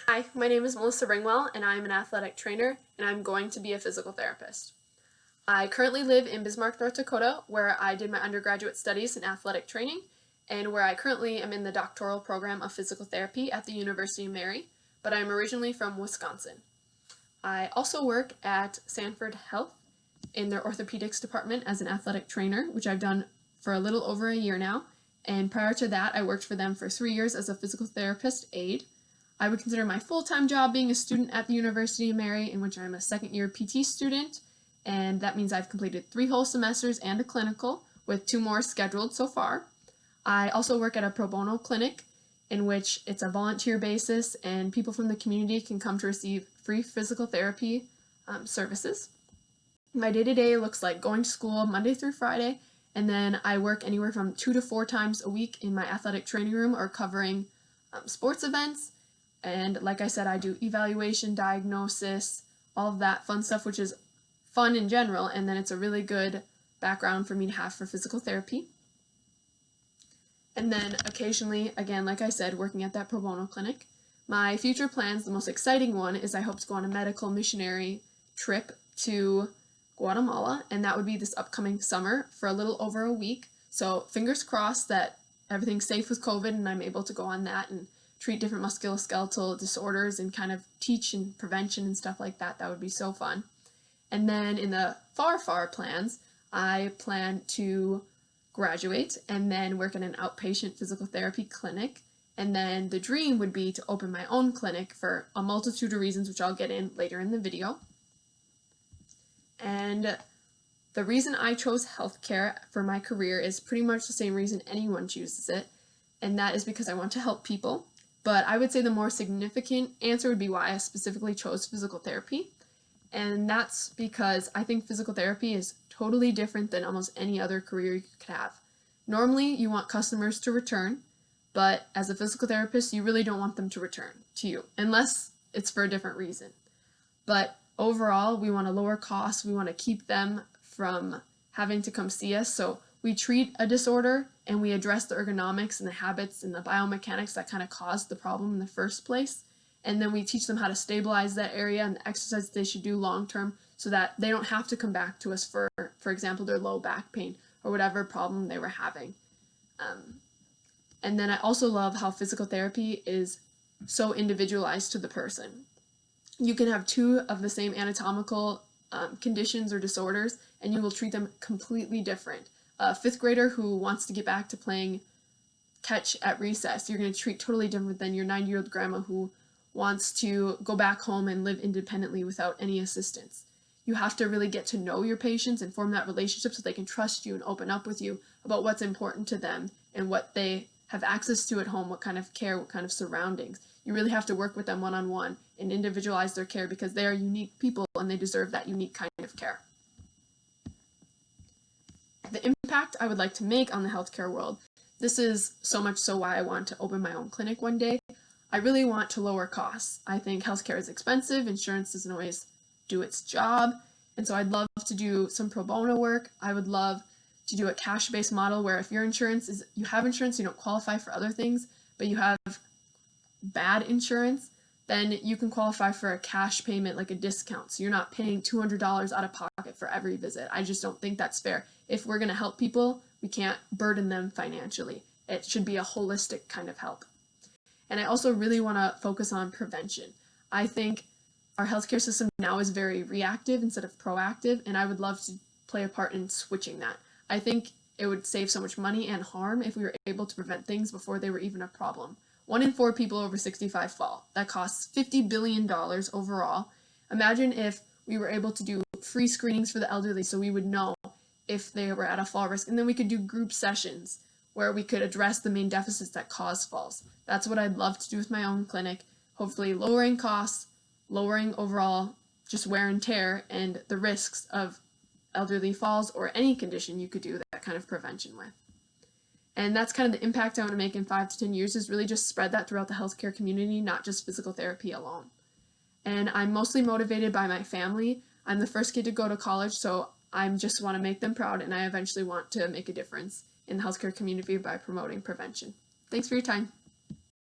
Hi, my name is Melissa Ringwell, and I'm an athletic trainer, and I'm going to be a physical therapist. I currently live in Bismarck, North Dakota, where I did my undergraduate studies in athletic training, and where I currently am in the doctoral program of physical therapy at the University of Mary, but I'm originally from Wisconsin. I also work at Sanford Health in their orthopedics department as an athletic trainer, which I've done for a little over a year now, and prior to that, I worked for them for 3 years as a physical therapist aide. I would consider my full-time job being a student at the University of Mary, in which I'm a second-year PT student, and that means I've completed 3 whole semesters and a clinical, with 2 more scheduled so far. I also work at a pro bono clinic, in which it's a volunteer basis, and people from the community can come to receive free physical therapy services. My day-to-day looks like going to school Monday through Friday, and then I work anywhere from 2 to 4 times a week in my athletic training room or covering sports events. And like I said, I do evaluation, diagnosis, all of that fun stuff, which is fun in general, and then it's a really good background for me to have for physical therapy. And then occasionally, again, like I said, working at that pro bono clinic. My future plans, the most exciting one is I hope to go on a medical missionary trip to Guatemala, and that would be this upcoming summer for a little over a week. So fingers crossed that everything's safe with COVID and I'm able to go on that and treat different musculoskeletal disorders and kind of teach and prevention and stuff like that. That would be so fun. And then in the far plans, I plan to graduate and then work in an outpatient physical therapy clinic. And then the dream would be to open my own clinic for a multitude of reasons, which I'll get in later in the video. And the reason I chose healthcare for my career is pretty much the same reason anyone chooses it, and that is because I want to help people. But I would say the more significant answer would be why I specifically chose physical therapy. And that's because I think physical therapy is totally different than almost any other career you could have. Normally, you want customers to return, but as a physical therapist, you really don't want them to return to you, unless it's for a different reason. But overall, we want to lower costs. We want to keep them from having to come see us. So we treat a disorder and we address the ergonomics and the habits and the biomechanics that kind of caused the problem in the first place. And then we teach them how to stabilize that area and the exercises they should do long term so that they don't have to come back to us for example, their low back pain or whatever problem they were having. And then I also love how physical therapy is so individualized to the person. You can have 2 of the same anatomical conditions or disorders, and you will treat them completely different. A 5th grader who wants to get back to playing catch at recess, you're going to treat totally different than your 90-year-old grandma who wants to go back home and live independently without any assistance. You have to really get to know your patients and form that relationship so they can trust you and open up with you about what's important to them and what they have access to at home, what kind of care, what kind of surroundings. You really have to work with them one-on-one and individualize their care because they are unique people and they deserve that unique kind of care. The impact I would like to make on the healthcare world, this is so much so why I want to open my own clinic one day. I really want to lower costs. I think healthcare is expensive, insurance doesn't always do its job, and so I'd love to do some pro bono work. I would love to do a cash-based model where if your insurance is, you have insurance, you don't qualify for other things, but you have bad insurance, then you can qualify for a cash payment, like a discount. So you're not paying $200 out of pocket for every visit. I just don't think that's fair. If we're going to help people, we can't burden them financially. It should be a holistic kind of help. And I also really want to focus on prevention. I think our healthcare system now is very reactive instead of proactive, and I would love to play a part in switching that. I think it would save so much money and harm if we were able to prevent things before they were even a problem. 1 in 4 people over 65 fall. That costs $50 billion overall. Imagine if we were able to do free screenings for the elderly so we would know if they were at a fall risk, and then we could do group sessions where we could address the main deficits that cause falls. That's what I'd love to do with my own clinic, hopefully lowering costs, lowering overall just wear and tear and the risks of elderly falls or any condition you could do that kind of prevention with. And that's kind of the impact I want to make in 5 to 10 years, is really just spread that throughout the healthcare community, not just physical therapy alone. And I'm mostly motivated by my family. I'm the first kid to go to college, so I just want to make them proud, and I eventually want to make a difference in the healthcare community by promoting prevention. Thanks for your time.